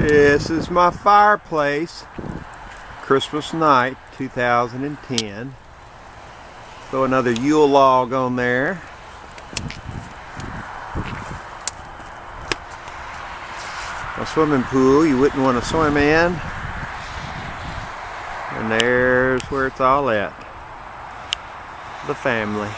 This is my fireplace, Christmas night 2010. Throw another Yule log on there. A swimming pool you wouldn't want to swim in. And there's where it's all at. The family.